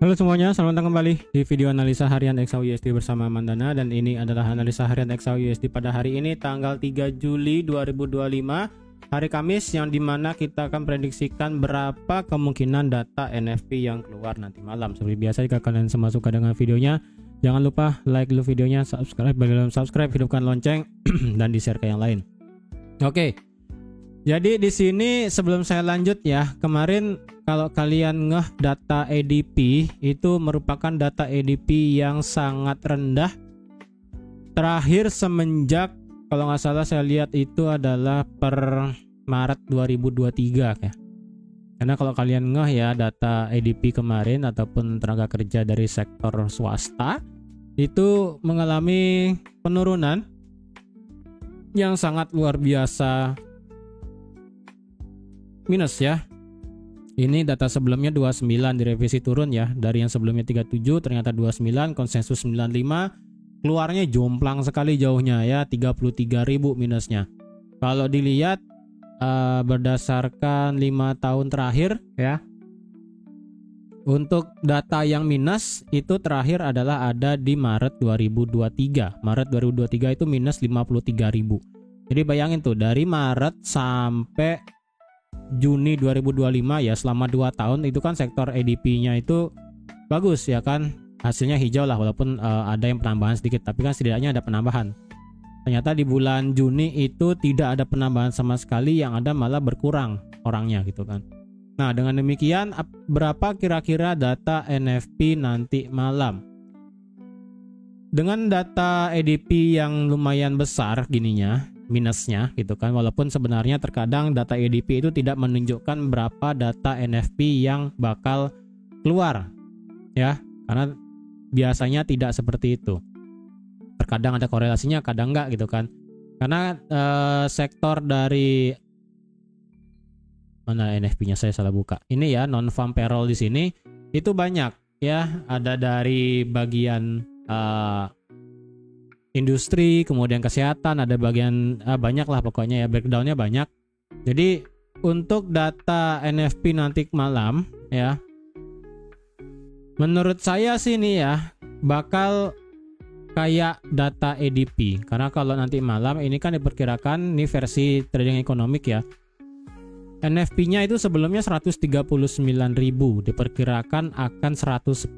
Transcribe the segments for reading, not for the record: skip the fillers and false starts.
Halo semuanya, selamat datang kembali di video analisa harian XAUUSD bersama Mandana, dan ini adalah analisa harian XAUUSD pada hari ini tanggal 3 Juli 2025, hari Kamis, yang dimana kita akan prediksikan berapa kemungkinan data NFP yang keluar nanti malam. Seperti biasa, jika kalian semua suka dengan videonya, jangan lupa like dulu videonya, subscribe, belum subscribe, hidupkan lonceng dan di share ke yang lain. Oke. Jadi di sini sebelum saya lanjut ya, kemarin kalau kalian ngeh data ADP itu merupakan data ADP yang sangat rendah terakhir semenjak, kalau nggak salah saya lihat itu adalah per Maret 2023 ya. Karena kalau kalian ngeh ya, data ADP kemarin ataupun tenaga kerja dari sektor swasta itu mengalami penurunan yang sangat luar biasa, minus ya. Ini data sebelumnya 29 direvisi turun ya, dari yang sebelumnya 37 ternyata 29, konsensus 95, keluarnya jomplang sekali jauhnya ya, 33.000 minusnya. Kalau dilihat berdasarkan 5 tahun terakhir ya, untuk data yang minus itu terakhir adalah ada di Maret 2023. Maret 2023 itu minus 53.000. Jadi bayangin tuh, dari Maret sampai Juni 2025 ya, selama 2 tahun itu kan sektor ADP-nya itu bagus ya kan, hasilnya hijau lah, walaupun ada yang penambahan sedikit, tapi kan setidaknya ada penambahan. Ternyata di bulan Juni itu tidak ada penambahan sama sekali, yang ada malah berkurang orangnya gitu kan. Nah, dengan demikian berapa kira-kira data NFP nanti malam? Dengan data ADP yang lumayan besar gininya, minusnya gitu kan, walaupun sebenarnya terkadang data ADP itu tidak menunjukkan berapa data NFP yang bakal keluar ya, karena biasanya tidak seperti itu. Terkadang ada korelasinya, kadang enggak gitu kan, karena sektor dari mana NFP-nya, saya salah buka ini ya, non farm payroll di sini itu banyak ya, ada dari bagian industri, kemudian kesehatan, ada bagian banyak lah pokoknya ya, breakdownnya banyak. Jadi untuk data NFP nanti malam ya, menurut saya sih nih ya, bakal kayak data ADP. Karena kalau nanti malam ini kan diperkirakan, ini versi trading ekonomik ya, NFP-nya itu sebelumnya 139.000, diperkirakan akan 110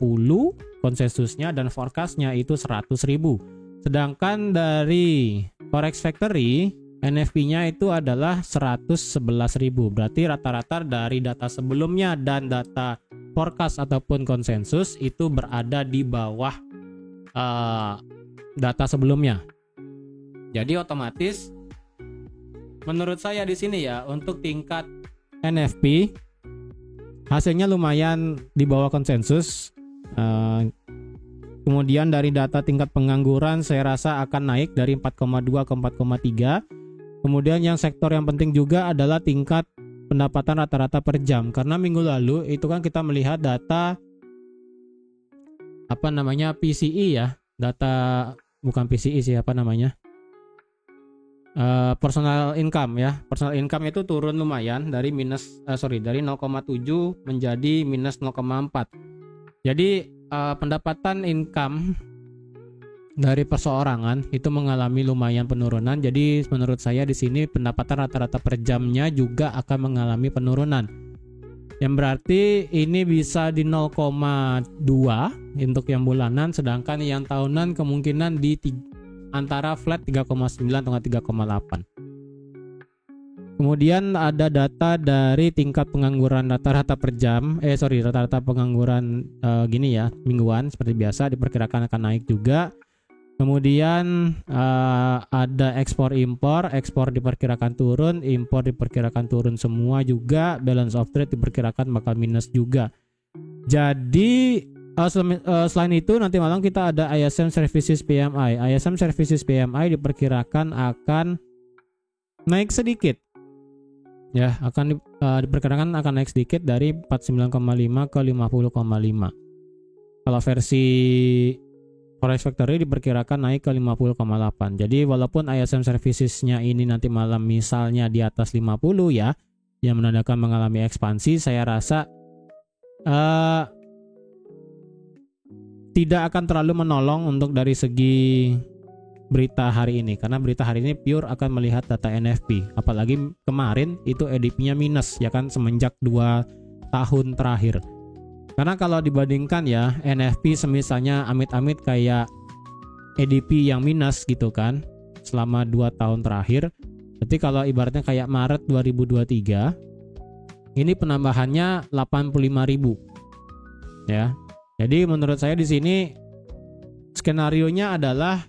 konsensusnya, dan forecast-nya itu 100.000. Sedangkan dari Forex Factory NFP-nya itu adalah 111.000. Berarti rata-rata dari data sebelumnya dan data forecast ataupun konsensus itu berada di bawah data sebelumnya. Jadi otomatis menurut saya di sini ya, untuk tingkat NFP hasilnya lumayan di bawah konsensus. Kemudian dari data tingkat pengangguran saya rasa akan naik dari 4,2 ke 4,3. Kemudian yang sektor yang penting juga adalah tingkat pendapatan rata-rata per jam. Karena minggu lalu itu kan kita melihat data PCE ya. Data bukan PCE sih, personal income ya. Personal income itu turun lumayan dari dari 0,7 menjadi minus 0,4. Jadi pendapatan income dari perseorangan itu mengalami lumayan penurunan. Jadi menurut saya di sini pendapatan rata-rata per jamnya juga akan mengalami penurunan. Yang berarti ini bisa di 0,2 untuk yang bulanan, sedangkan yang tahunan kemungkinan di antara flat 3,9 atau 3,8. Kemudian ada data dari tingkat pengangguran rata-rata per jam, rata-rata pengangguran gini ya, mingguan seperti biasa, diperkirakan akan naik juga. Kemudian ada ekspor impor diperkirakan turun, impor diperkirakan turun semua juga, balance of trade diperkirakan bakal minus juga. Jadi selain itu nanti malam kita ada ISM Services PMI. ISM Services PMI diperkirakan akan naik sedikit. Ya, akan diperkirakan akan naik sedikit dari 49,5 ke 50,5. Kalau versi Forex Factory diperkirakan naik ke 50,8. Jadi walaupun ISM Services-nya ini nanti malam misalnya di atas 50 ya, yang menandakan mengalami ekspansi, saya rasa tidak akan terlalu menolong untuk dari segi berita hari ini, karena berita hari ini pure akan melihat data NFP. Apalagi kemarin itu ADP-nya minus ya kan, semenjak 2 tahun terakhir. Karena kalau dibandingkan ya NFP semisalnya amit-amit kayak ADP yang minus gitu kan selama 2 tahun terakhir. Jadi kalau ibaratnya kayak Maret 2023 ini penambahannya 85.000 ya. Jadi menurut saya di sini skenarionya adalah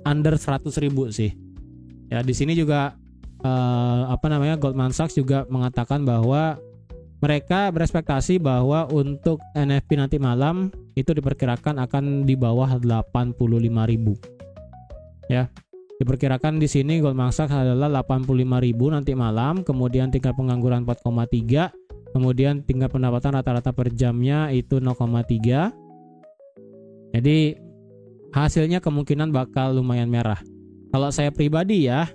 under 100.000 sih. Ya di sini juga Goldman Sachs juga mengatakan bahwa mereka berekspektasi bahwa untuk NFP nanti malam itu diperkirakan akan di bawah 85.000. Ya. Diperkirakan di sini Goldman Sachs adalah 85.000 nanti malam, kemudian tingkat pengangguran 4,3, kemudian tingkat pendapatan rata-rata per jamnya itu 0,3. Jadi hasilnya kemungkinan bakal lumayan merah. Kalau saya pribadi ya,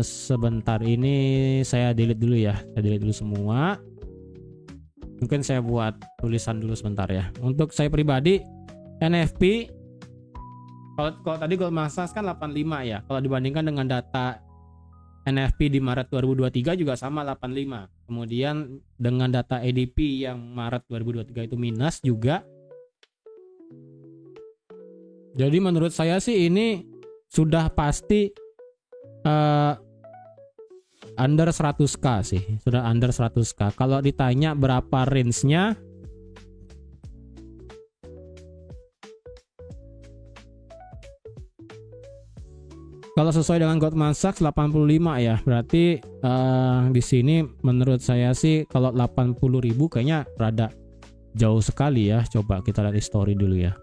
sebentar ini saya delete dulu ya. Saya delete dulu semua. Mungkin saya buat tulisan dulu sebentar ya. Untuk saya pribadi, NFP, kalau tadi Goldman Sachs kan 85 ya. Kalau dibandingkan dengan data NFP di Maret 2023 juga sama 85. Kemudian dengan data ADP yang Maret 2023 itu minus juga. Jadi menurut saya sih ini sudah pasti under 100k sih. Sudah under 100k. Kalau ditanya berapa range-nya, kalau sesuai dengan Goldman Sachs 85 ya, berarti di sini menurut saya sih kalau 80.000 kayaknya rada jauh sekali ya. Coba kita lihat history dulu ya.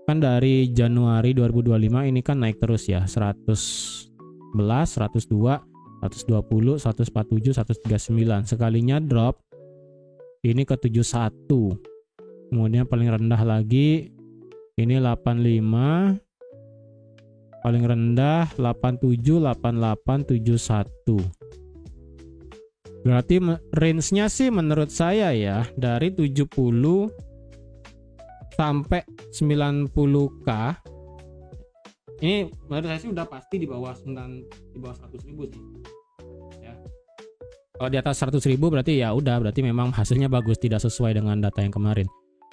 Kan dari Januari 2025 ini kan naik terus ya, 111, 102, 120, 147, 139. Sekalinya drop ini ke 71. Kemudian paling rendah lagi ini 85. Paling rendah 87, 88, 71. Berarti range-nya sih menurut saya ya dari 70 sampai 90k. Ini menurut saya sih udah pasti di bawah 100.000 sih. Ya. Kalau di atas 100.000 berarti ya udah, berarti memang hasilnya bagus, tidak sesuai dengan data yang kemarin.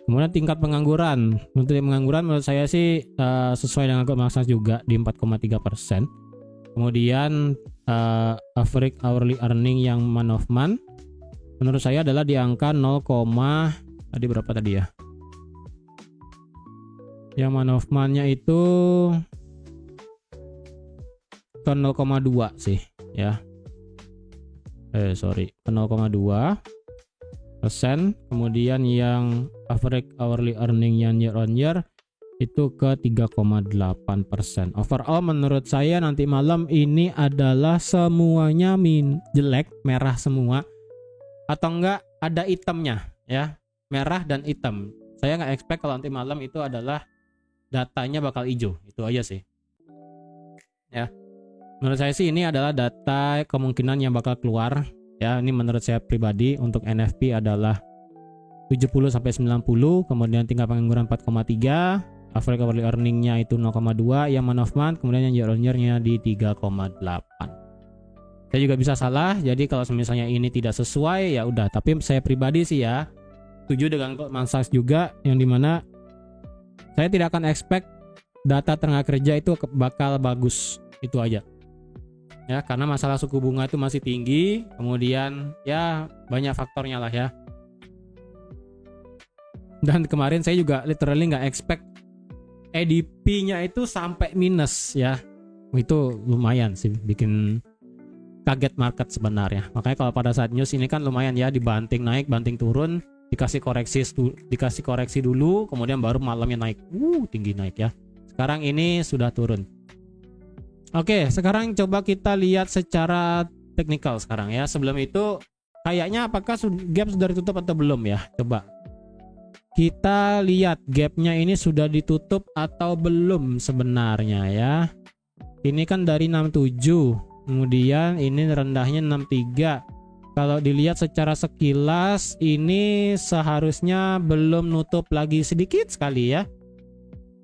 Kemudian tingkat pengangguran. Untuk pengangguran menurut saya sih sesuai dengan Goldman Sachs juga di 4,3%. Kemudian average hourly earning yang month of month menurut saya adalah di angka 0, tadi berapa tadi ya? Yang month of month-nya itu ke 0,2 sih ya. Ke 0,2%. Kemudian yang average hourly earning yang year on year itu ke 3,8%. Overall menurut saya nanti malam ini adalah semuanya jelek, merah semua, atau enggak ada hitamnya ya, merah dan hitam. Saya nggak expect kalau nanti malam itu adalah datanya bakal hijau, itu aja sih ya. Menurut saya sih ini adalah data kemungkinan yang bakal keluar ya. Ini menurut saya pribadi untuk NFP adalah 70 sampai 90, kemudian tingkat pengangguran 4,3, average hourly earning-nya itu 0,2 yang month of month, kemudian yang year on year-nya di 3,8. Saya juga bisa salah, jadi kalau misalnya ini tidak sesuai ya udah, tapi saya pribadi sih ya setuju dengan Goldman Sachs juga, yang dimana saya tidak akan expect data tenaga kerja itu bakal bagus, itu aja ya, karena masalah suku bunga itu masih tinggi, kemudian ya banyak faktornya lah ya. Dan kemarin saya juga literally nggak expect ADP-nya itu sampai minus ya, itu lumayan sih bikin kaget market sebenarnya. Makanya kalau pada saat news ini kan lumayan ya, dibanting naik, banting turun, dikasih koreksi dulu, kemudian baru malamnya naik, tinggi naik ya. Sekarang ini sudah turun. Oke, sekarang coba kita lihat secara teknikal sekarang ya. Sebelum itu kayaknya apakah gap sudah ditutup atau belum ya? Coba kita lihat gapnya ini sudah ditutup atau belum sebenarnya ya. Ini kan dari 67, kemudian ini rendahnya 63, kalau dilihat secara sekilas ini seharusnya belum nutup lagi sedikit sekali ya.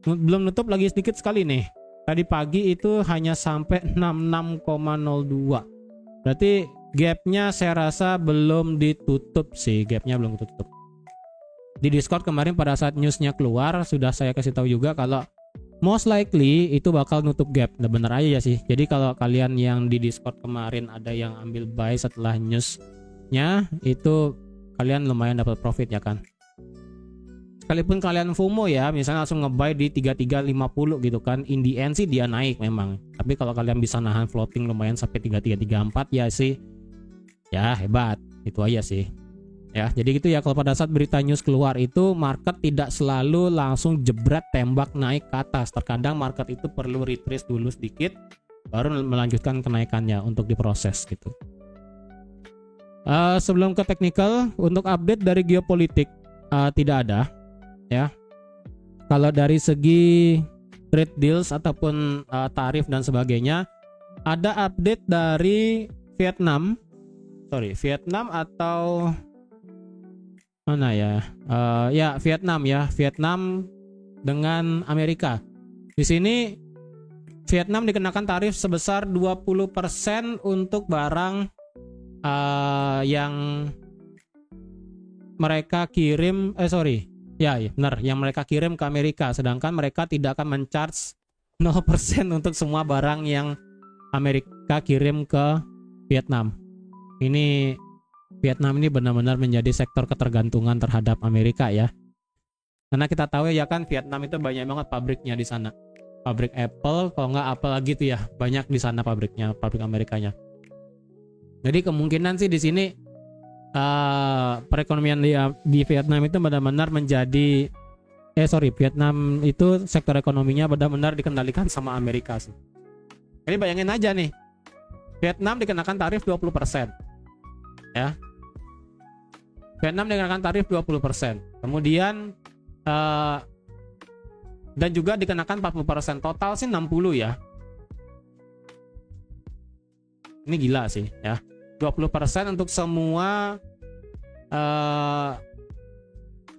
Belum nutup lagi sedikit sekali nih. Tadi pagi itu hanya sampai 66,02. Berarti gapnya saya rasa belum ditutup sih, gapnya belum ditutup. Di Discord kemarin pada saat newsnya keluar sudah saya kasih tahu juga kalau most likely itu bakal nutup gap. Nah, bener aja ya sih. Jadi kalau kalian yang di Discord kemarin ada yang ambil buy setelah newsnya, itu kalian lumayan dapat profit ya kan. Sekalipun kalian FOMO ya, misalnya langsung nge-buy di 3350 gitu kan, in the end sih dia naik memang. Tapi kalau kalian bisa nahan floating lumayan sampai 3334 ya sih, ya hebat. Itu aja sih. Ya, jadi gitu ya, kalau pada saat berita news keluar itu market tidak selalu langsung jebret tembak naik ke atas. Terkadang market itu perlu retrace dulu sedikit baru melanjutkan kenaikannya untuk diproses gitu. Sebelum ke technical, untuk update dari geopolitik tidak ada ya. Kalau dari segi trade deals ataupun tarif dan sebagainya, ada update dari Vietnam atau mana ya? Ya Vietnam ya, Vietnam dengan Amerika. Di sini Vietnam dikenakan tarif sebesar 20% untuk barang yang mereka kirim, ya benar, yang mereka kirim ke Amerika. Sedangkan mereka tidak akan men-charge 0% untuk semua barang yang Amerika kirim ke Vietnam. Ini Vietnam ini benar-benar menjadi sektor ketergantungan terhadap Amerika ya. Karena kita tahu ya kan, Vietnam itu banyak banget pabriknya di sana. Pabrik Apple, kalau nggak Apple lagi tuh ya, banyak di sana pabriknya, pabrik Amerikanya. Jadi kemungkinan sih di sini perekonomian di Vietnam itu benar-benar menjadi Vietnam itu sektor ekonominya benar-benar dikendalikan sama Amerika sih. Jadi bayangin aja nih, Vietnam dikenakan tarif 20%. Ya. Vietnam dikenakan tarif 20%. Kemudian dan juga dikenakan 40%. Total sih 60 ya. Ini gila sih ya. 20% untuk semua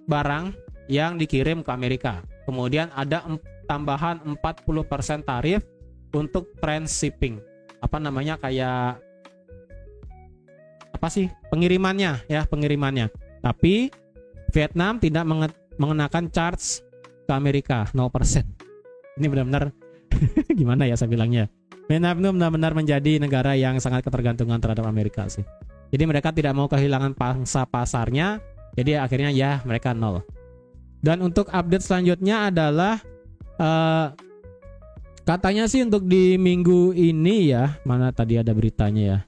barang yang dikirim ke Amerika. Kemudian ada tambahan 40% tarif untuk transshipping. Apa namanya, kayak apa sih, pengirimannya ya, pengirimannya. Tapi Vietnam tidak mengenakan charge ke Amerika 0%. Ini benar-benar gimana ya saya bilangnya. Vietnam itu benar-benar menjadi negara yang sangat ketergantungan terhadap Amerika sih. Jadi mereka tidak mau kehilangan pangsa pasarnya, jadi akhirnya ya mereka nol. Dan untuk update selanjutnya adalah katanya sih untuk di minggu ini ya, mana tadi ada beritanya ya.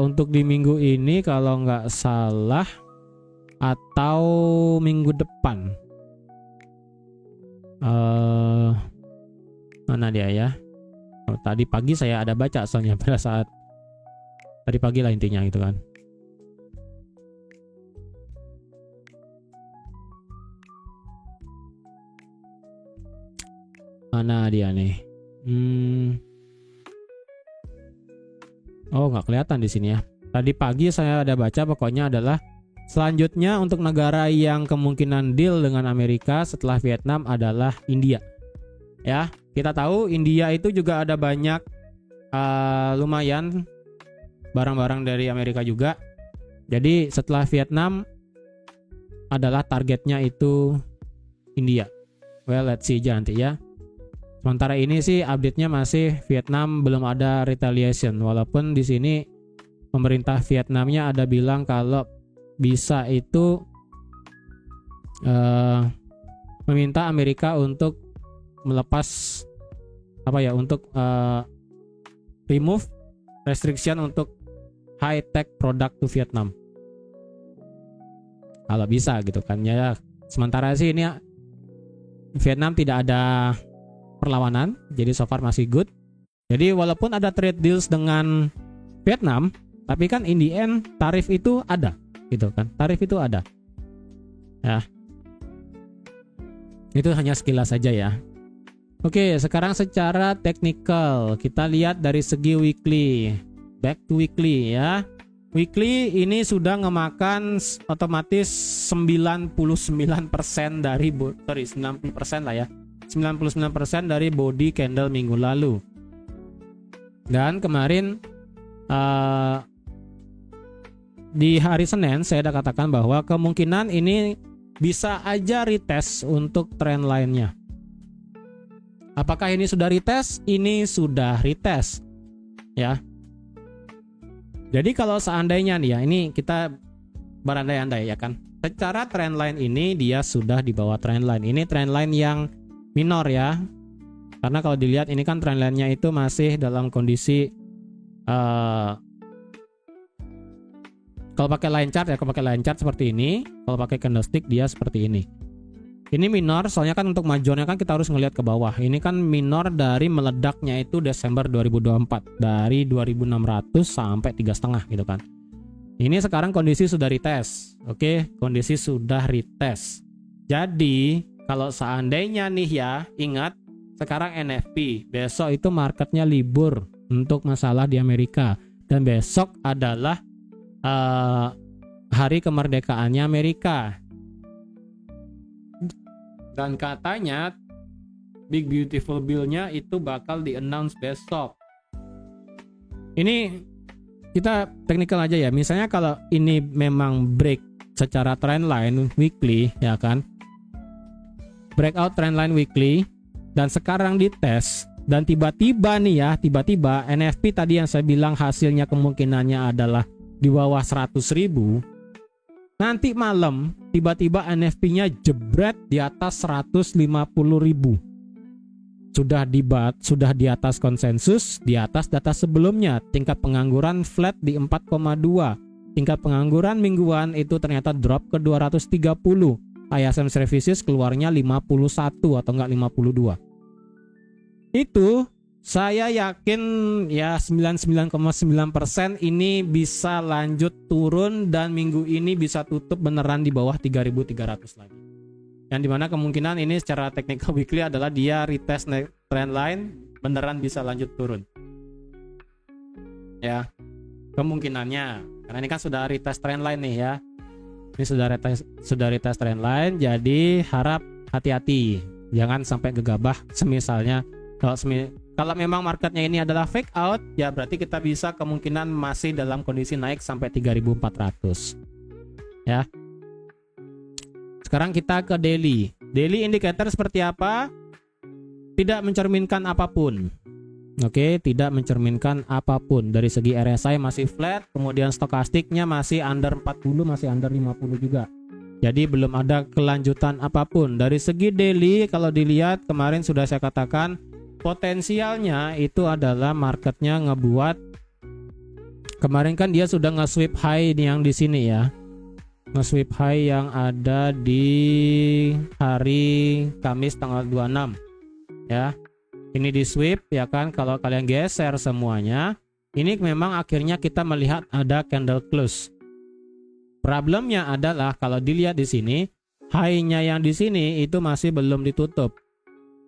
Untuk di minggu ini kalau nggak salah atau minggu depan, mana dia ya? Tadi pagi saya ada baca soalnya pada saat tadi pagi lah intinya gitu kan. Mana dia nih? Oh, nggak kelihatan di sini ya. Tadi pagi saya ada baca, pokoknya adalah selanjutnya untuk negara yang kemungkinan deal dengan Amerika setelah Vietnam adalah India. Ya, kita tahu India itu juga ada banyak lumayan barang-barang dari Amerika juga. Jadi setelah Vietnam adalah targetnya itu India. Well, let's see aja nanti ya. Sementara ini sih update-nya masih Vietnam belum ada retaliation, walaupun di sini pemerintah Vietnamnya ada bilang kalau bisa itu meminta Amerika untuk melepas untuk remove restriction untuk high tech product to Vietnam. Kalau bisa gitu kan ya. Sementara sih ini Vietnam tidak ada perlawanan, jadi so far masih good. Jadi walaupun ada trade deals dengan Vietnam, tapi kan in the end tarif itu ada gitu kan, tarif itu ada ya. Itu hanya sekilas saja ya. Oke, sekarang secara teknikal kita lihat dari segi weekly. back to weekly ya. Weekly ini sudah ngemakan otomatis 99% dari 90% lah ya. 99% dari body candle minggu lalu. Dan kemarin di hari Senin saya udah katakan bahwa kemungkinan ini bisa aja retest untuk trend line-nya. Apakah ini sudah retest? Ini sudah retest. Ya. Jadi kalau seandainya nih ya, ini kita berandai-andai ya kan. Secara trend line ini dia sudah di bawah trend line. Ini trend line yang minor ya. Karena kalau dilihat ini kan trend line-nya itu masih dalam kondisi kalau pakai line chart ya, kalau pakai line chart seperti ini, kalau pakai candlestick dia seperti ini. Ini minor, soalnya kan untuk majornya kan kita harus ngelihat ke bawah. Ini kan minor dari meledaknya itu Desember 2024 dari 2600 sampai 3,5 gitu kan. Ini sekarang kondisi sudah retest. Oke, kondisi sudah retest. Jadi, kalau seandainya nih ya, ingat sekarang NFP, besok itu marketnya libur untuk masalah di Amerika dan besok adalah hari kemerdekaannya Amerika. Dan katanya Big Beautiful Bill-nya itu bakal di-announce besok. Ini kita technical aja ya. Misalnya kalau ini memang break secara trend line weekly ya kan. Breakout trend line weekly dan sekarang dites dan tiba-tiba nih ya, tiba-tiba NFP tadi yang saya bilang hasilnya kemungkinannya adalah di bawah 100.000. Nanti malam tiba-tiba NFP-nya jebret di atas 150.000. Sudah di atas konsensus, di atas data sebelumnya. Tingkat pengangguran flat di 4,2. Tingkat pengangguran mingguan itu ternyata drop ke 230. ISM Services keluarnya 51 atau enggak 52. Itu saya yakin ya 99,9% ini bisa lanjut turun dan minggu ini bisa tutup beneran di bawah 3.300 lagi. Yang dimana kemungkinan ini secara technical weekly adalah dia retest trend line beneran bisa lanjut turun. Ya, kemungkinannya. Karena ini kan sudah retest trend line nih ya. Ini sudah retest trend line, jadi harap hati-hati. Jangan sampai gegabah semisalnya kalau memang marketnya ini adalah fake out, ya berarti kita bisa kemungkinan masih dalam kondisi naik sampai 3.400. Ya. Sekarang kita ke daily. Daily indicator seperti apa? Tidak mencerminkan apapun. Oke, tidak mencerminkan apapun. Dari segi RSI masih flat, kemudian stokastiknya masih under 40, masih under 50 juga. Jadi belum ada kelanjutan apapun. Dari segi daily kalau dilihat kemarin sudah saya katakan potensialnya itu adalah marketnya ngebuat kemarin kan dia sudah nge-sweep high yang di sini ya, nge-sweep high yang ada di hari Kamis tanggal 26 ya. Ini di sweep ya kan. Kalau kalian geser semuanya, ini memang akhirnya kita melihat ada candle close. Problemnya adalah kalau dilihat di sini high-nya yang di sini itu masih belum ditutup.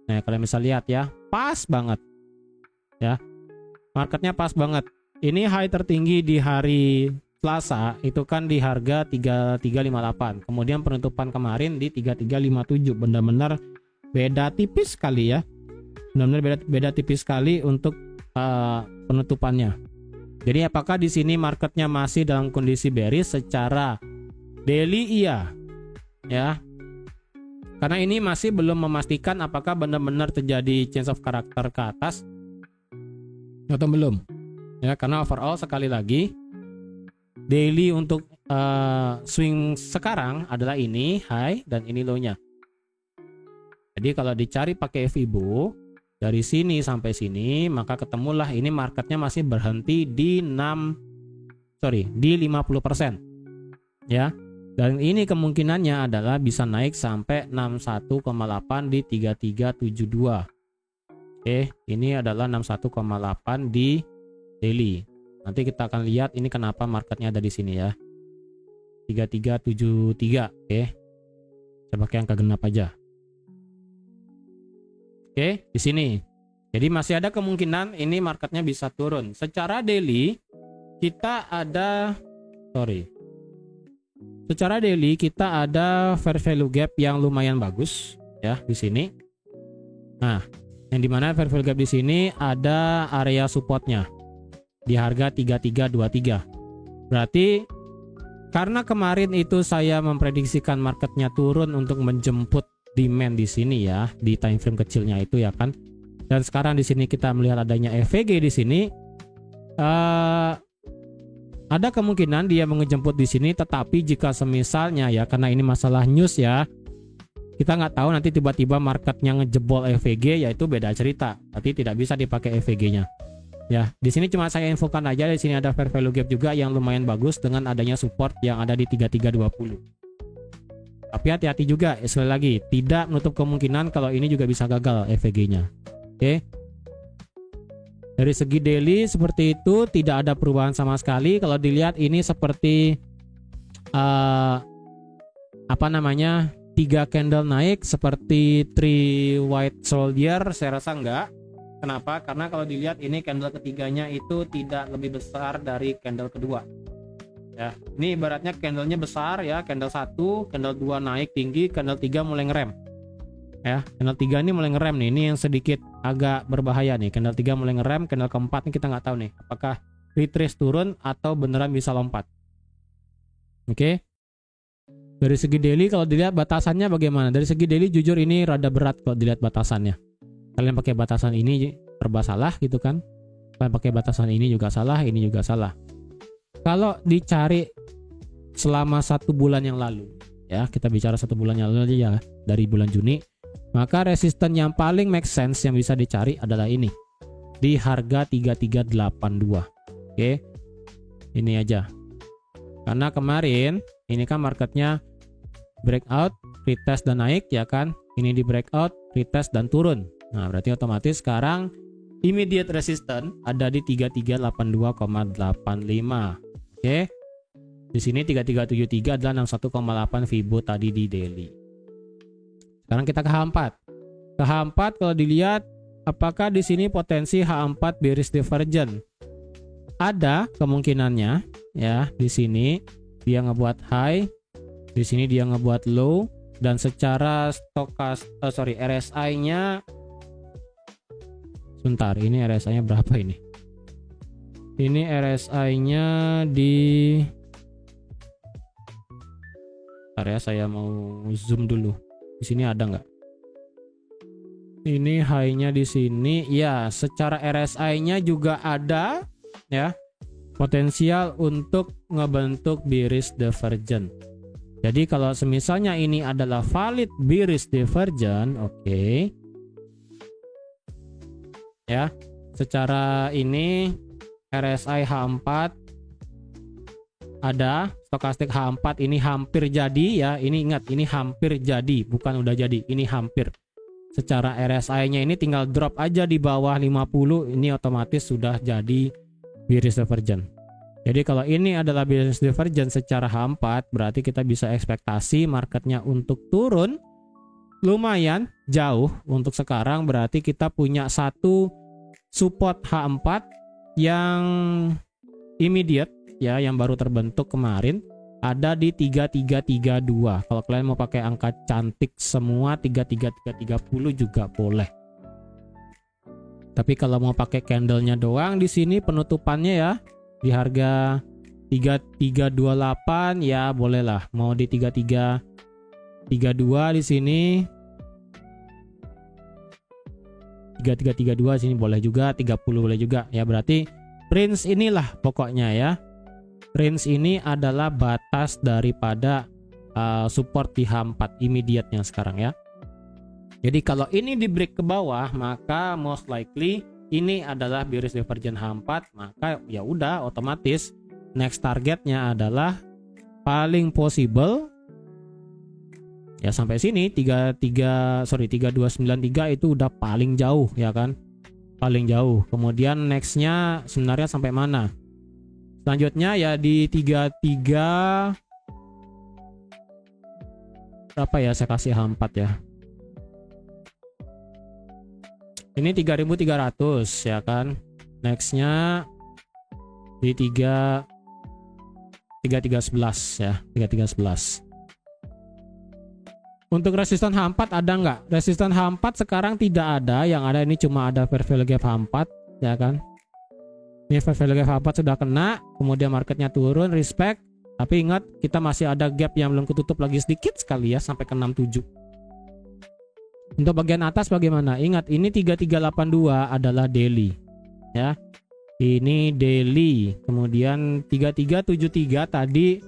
Nah, kalian bisa lihat ya, pas banget. Ya. Marketnya pas banget. Ini high tertinggi di hari Selasa itu kan di harga 3358. Kemudian penutupan kemarin di 3357. Benar-benar beda tipis sekali ya. Benar-benar beda tipis sekali untuk penutupannya. Jadi apakah di sini marketnya masih dalam kondisi bearish secara daily? Iya. Ya. Karena ini masih belum memastikan apakah benar-benar terjadi change of character ke atas atau belum. Ya, karena overall sekali lagi daily untuk swing sekarang adalah ini high dan ini low-nya. Jadi kalau dicari pakai Fibo dari sini sampai sini, maka ketemulah ini marketnya masih berhenti di 50%. Ya. Dan ini kemungkinannya adalah bisa naik sampai 61,8 di 3372. Oke, ini adalah 61,8 di daily. Nanti kita akan lihat ini kenapa marketnya ada di sini ya. 3373. Oke. Saya pakai angka genap aja. Oke, di sini. Jadi masih ada kemungkinan ini marketnya bisa turun. Secara daily kita ada secara daily kita ada fair value gap yang lumayan bagus ya di sini. Nah, yang dimana fair value gap di sini ada area supportnya di harga 3323. Berarti karena kemarin itu saya memprediksikan marketnya turun untuk menjemput demand di sini ya, di time frame kecilnya itu ya kan. Dan sekarang di sini kita melihat adanya EVG di sini. Ada kemungkinan dia mengejemput di sini, tetapi jika semisalnya ya, karena ini masalah news ya, kita nggak tahu nanti tiba-tiba marketnya ngejebol EVG, yaitu beda cerita. Tapi tidak bisa dipakai EVG-nya. Ya, di sini cuma saya infokan aja, di sini ada fair value gap juga yang lumayan bagus dengan adanya support yang ada di 3320. Tapi hati-hati juga, sekali lagi, tidak menutup kemungkinan kalau ini juga bisa gagal EVG-nya. Oke. Dari segi daily seperti itu, tidak ada perubahan sama sekali. Kalau dilihat ini seperti 3 candle naik seperti 3 white soldier, saya rasa enggak. Kenapa? Karena kalau dilihat ini candle ketiganya itu tidak lebih besar dari candle kedua. Ya, ini ibaratnya candlenya besar ya, candle 1, candle 2 naik tinggi, candle 3 mulai ngerem. Ya, candle 3 ini mulai ngerem nih. Ini yang sedikit agak berbahaya nih. Candle 3 mulai ngerem, candle keempat ini kita nggak tahu nih apakah retrace turun atau beneran bisa lompat. Oke. Dari segi daily kalau dilihat batasannya bagaimana? Dari segi daily jujur ini rada berat kalau dilihat batasannya. Kalian pakai batasan ini serba salah gitu kan? Kalian pakai batasan ini juga salah, ini juga salah. Kalau dicari selama 1 bulan yang lalu, ya kita bicara 1 bulan yang lalu aja ya, dari bulan Juni, maka resisten yang paling make sense yang bisa dicari adalah ini di harga 3382. Oke, ini aja. Karena kemarin ini kan marketnya breakout, retest dan naik ya kan. Ini di breakout, retest dan turun. Nah, berarti otomatis sekarang immediate resistance ada di 3382,85. Oke. Di sini 3373 adalah 61,8 Fibo tadi di daily. Sekarang kita ke H4. Ke H4 kalau dilihat apakah di sini potensi H4 bearish divergence? Ada kemungkinannya ya. Di sini dia ngebuat high, di sini dia ngebuat low, dan secara RSI-nya sebentar, ini RSI-nya berapa ini? Ini RSI-nya di ya, saya mau zoom dulu. Di sini ada nggak? Ini high-nya di sini. Ya, secara RSI-nya juga ada ya. Potensial untuk ngebentuk bearish divergence. Jadi kalau semisalnya ini adalah valid bearish divergence, oke. Ya. Secara ini RSI H4 ada, stokastik H4 ini hampir jadi ya. Ini ingat, ini hampir jadi, bukan udah jadi, ini hampir. Secara RSI-nya ini tinggal drop aja di bawah 50, ini otomatis sudah jadi bearish divergence. Jadi kalau ini adalah bearish divergence secara H4, berarti kita bisa ekspektasi marketnya untuk turun lumayan jauh. Untuk sekarang berarti kita punya satu support H4 yang immediate ya, yang baru terbentuk kemarin, ada di 3332. Kalau kalian mau pakai angka cantik semua 33330 juga boleh. Tapi kalau mau pakai candlenya doang di sini penutupannya ya di harga 3328 ya bolehlah. Mau di 3332 di sini, 3332 sini boleh juga, 30 boleh juga ya. Berarti range inilah pokoknya ya. Range ini adalah batas daripada support di H4 immediate-nya sekarang ya. Jadi kalau ini di break ke bawah, maka most likely ini adalah bearish divergence H4, maka ya udah otomatis next targetnya adalah paling possible ya sampai sini 3293 itu udah paling jauh ya kan, paling jauh. Kemudian nextnya sebenarnya sampai mana? Selanjutnya ya di 33 berapa ya, saya kasih H4 ya. Ini 3300 ya kan. Nextnya di 3311 ya, 3311. Untuk resisten H4 ada nggak? Resisten H4 sekarang tidak ada, yang ada ini cuma ada fair value gap H4 ya kan. Ini fair value gap H4 sudah kena, kemudian marketnya turun, respect. Tapi ingat, kita masih ada gap yang belum ketutup lagi sedikit sekali ya, sampai ke 67. Untuk bagian atas bagaimana? Ingat, ini 3382 adalah daily ya. Ini daily. Kemudian 3373 tadi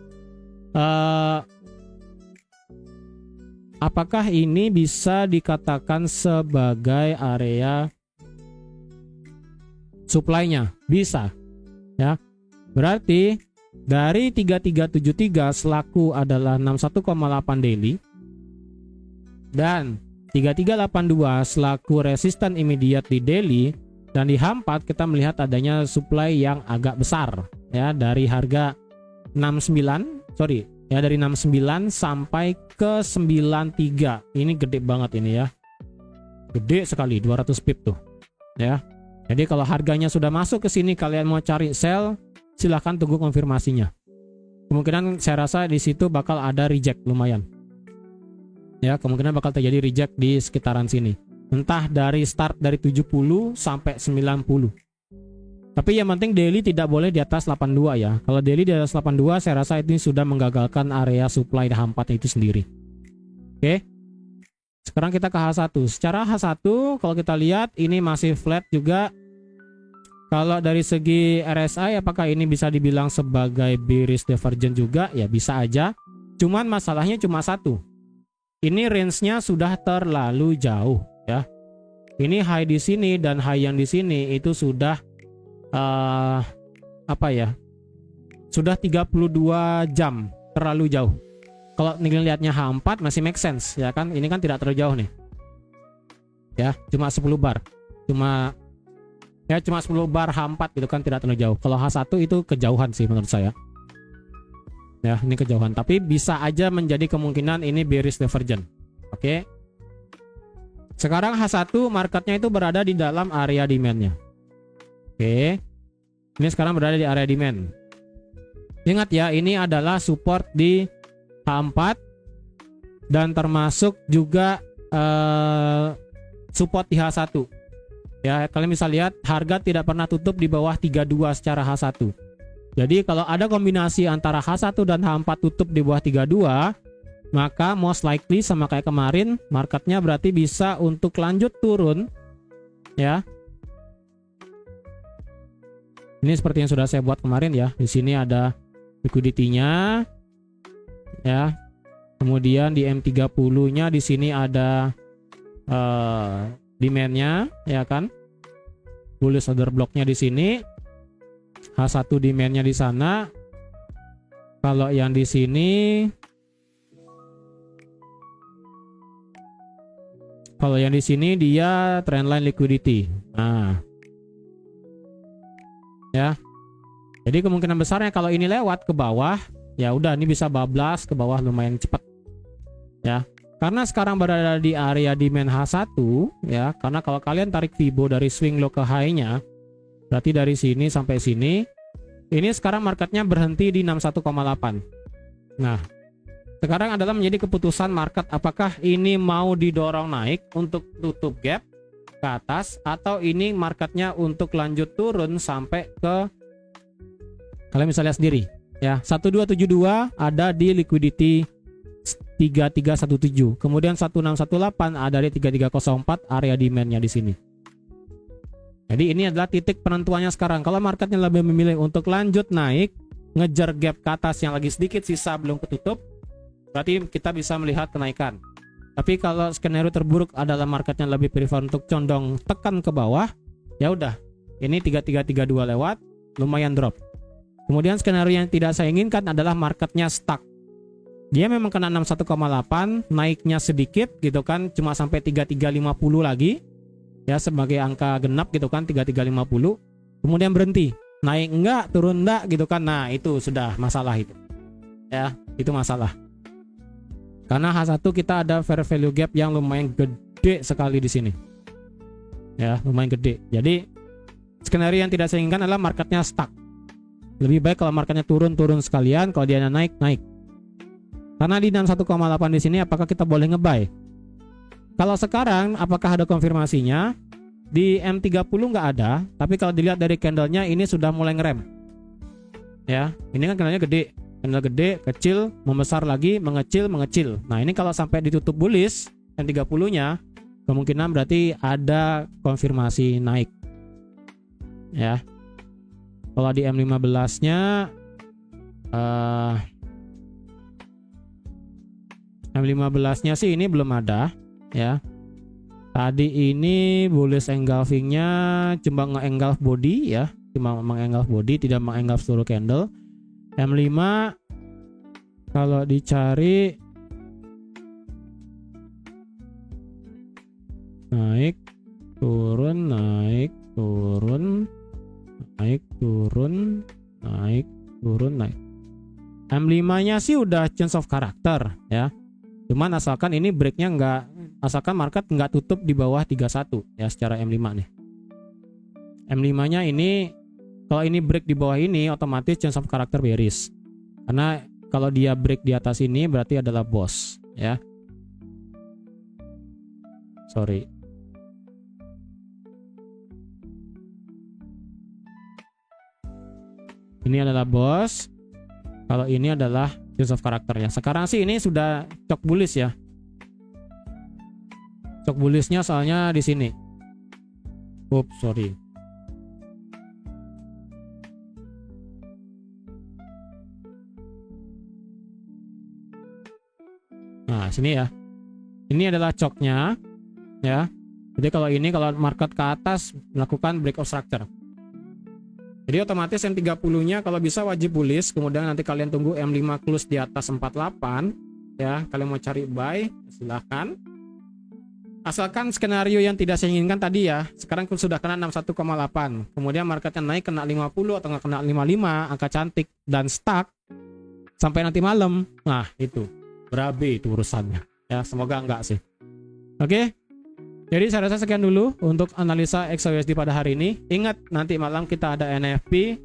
apakah ini bisa dikatakan sebagai area supply-nya? Bisa ya. Berarti dari 3373 selaku adalah 61,8 daily dan 3382 selaku resisten immediate di daily, dan di H4 kita melihat adanya supply yang agak besar ya, dari harga 69 dari 69 sampai ke 93. Ini gede banget ini ya. Gede sekali, 200 pip tuh ya. Jadi kalau harganya sudah masuk ke sini, kalian mau cari sell, silahkan tunggu konfirmasinya. Kemungkinan saya rasa di situ bakal ada reject lumayan. Ya, kemungkinan bakal terjadi reject di sekitaran sini. Entah dari start dari 70 sampai 90. Tapi yang penting daily tidak boleh di atas 82 ya. Kalau daily di atas 82, saya rasa ini sudah menggagalkan area supply H4 itu sendiri. Oke. Sekarang kita ke H1. Secara H1 kalau kita lihat ini masih flat juga. Kalau dari segi RSI, apakah ini bisa dibilang sebagai bearish divergent juga? Ya bisa aja. Cuman masalahnya cuma satu. Ini range-nya sudah terlalu jauh ya. Ini high di sini dan high yang di sini itu sudah sudah 32 jam, terlalu jauh. Kalau lihatnya H4 masih make sense ya kan. Ini kan tidak terlalu jauh nih. Ya, cuma 10 bar. Cuma 10 bar H4 gitu kan, tidak terlalu jauh. Kalau H1 itu kejauhan sih menurut saya. Ya, ini kejauhan, tapi bisa aja menjadi kemungkinan ini bearish divergent. Oke. Sekarang H1 marketnya itu berada di dalam area demand-nya. Oke. Ini sekarang berada di area demand. Ingat ya, ini adalah support di H4 dan termasuk juga support di H1. Ya, kalian bisa lihat harga tidak pernah tutup di bawah 32 secara H1. Jadi kalau ada kombinasi antara H1 dan H4 tutup di bawah 32, maka most likely sama kayak kemarin, marketnya berarti bisa untuk lanjut turun ya. Ini seperti yang sudah saya buat kemarin ya. Di sini ada liquidity-nya ya. Kemudian di M30-nya di sini ada demand-nya ya kan. Bullish order block-nya di sini. H1 demand-nya di sana. Kalau yang di sini dia trendline liquidity. Nah. Ya. Jadi kemungkinan besarnya kalau ini lewat ke bawah, ya udah ini bisa bablas ke bawah lumayan cepat. Ya. Karena sekarang berada di area demand H1 ya, karena kalau kalian tarik Fibo dari swing low ke high-nya, berarti dari sini sampai sini, ini sekarang marketnya berhenti di 61,8. Nah, sekarang adalah menjadi keputusan market apakah ini mau didorong naik untuk tutup gap ke atas, atau ini marketnya untuk lanjut turun sampai ke, kalian bisa lihat sendiri ya, 1272 ada di liquidity 3317, kemudian 1618 ada di 3304 area demand-nya di sini. Jadi ini adalah titik penentuannya sekarang. Kalau marketnya lebih memilih untuk lanjut naik, ngejar gap ke atas yang lagi sedikit sisa belum ketutup, berarti kita bisa melihat kenaikan. Tapi kalau skenario terburuk adalah marketnya lebih prefer untuk condong tekan ke bawah, ya udah. Ini 3332 lewat, lumayan drop. Kemudian skenario yang tidak saya inginkan adalah marketnya stuck. Dia memang kena 61,8, naiknya sedikit gitu kan, cuma sampai 3350 lagi. Ya sebagai angka genap gitu kan, 3350. Kemudian berhenti. Naik enggak, turun enggak gitu kan. Nah, itu sudah masalah itu. Ya, itu masalah. Karena H1 kita ada fair value gap yang lumayan gede sekali di sini. Ya, lumayan gede. Jadi skenario yang tidak saya inginkan adalah marketnya stuck. Lebih baik kalau marketnya turun sekalian, kalau dia naik. Karena di 61,8 di sini apakah kita boleh nge-buy? Kalau sekarang apakah ada konfirmasinya? Di M30 nggak ada, tapi kalau dilihat dari candlenya ini sudah mulai ngerem. Ya, ini kan candlenya gede. Candle gede, kecil, membesar lagi, mengecil. Nah, ini kalau sampai ditutup bullish M30-nya, kemungkinan berarti ada konfirmasi naik. Ya. Kalau di M15-nya M15-nya sih ini belum ada, ya. Tadi ini bullish engulfing-nya cuma nge-engulf body ya, cuma meng-engulf body, tidak meng-engulf seluruh candle. M5 kalau dicari naik, turun, naik, turun, naik, turun, naik, turun, naik. M5-nya sih udah change of character ya. Cuman asalkan ini breaknya asalkan market nggak tutup di bawah 31 ya secara M5 nih. M5-nya ini kalau ini break di bawah ini otomatis change of character bearish. Karena kalau dia break di atas ini berarti adalah boss ya. Sorry. Ini adalah boss. Kalau ini adalah change of character ya. Sekarang sih ini sudah cok bullish ya. Cok bullishnya soalnya di sini. Oops, sorry. Nah, sini ya. Ini adalah coknya ya. Jadi kalau market ke atas melakukan breakout structure. Jadi otomatis M30-nya kalau bisa wajib bullish, kemudian nanti kalian tunggu M5 close di atas 48 ya. Kalian mau cari buy, silahkan. Asalkan skenario yang tidak saya inginkan tadi ya. Sekarang sudah kena 61,8. Kemudian marketnya naik kena 50 atau nggak kena 55, angka cantik dan stuck sampai nanti malam. Nah, itu berabe itu urusannya. Ya, semoga enggak sih. Oke. Jadi saya rasa sekian dulu untuk analisa XAUSD pada hari ini. Ingat nanti malam kita ada NFP.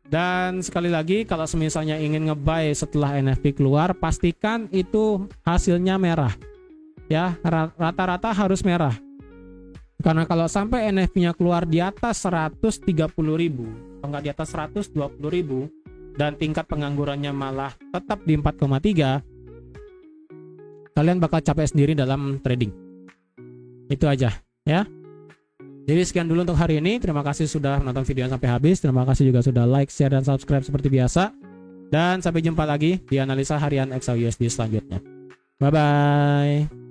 Dan sekali lagi kalau misalnya ingin nge-buy setelah NFP keluar, pastikan itu hasilnya merah. Ya, rata-rata harus merah. Karena kalau sampai NFP-nya keluar di atas 130.000 atau enggak di atas 120.000 dan tingkat penganggurannya malah tetap di 4,3, kalian bakal capek sendiri dalam trading. Itu aja ya. Jadi sekian dulu untuk hari ini. Terima kasih sudah menonton video sampai habis. Terima kasih juga sudah like, share, dan subscribe seperti biasa. Dan sampai jumpa lagi di analisa harian XAUSD selanjutnya. Bye bye.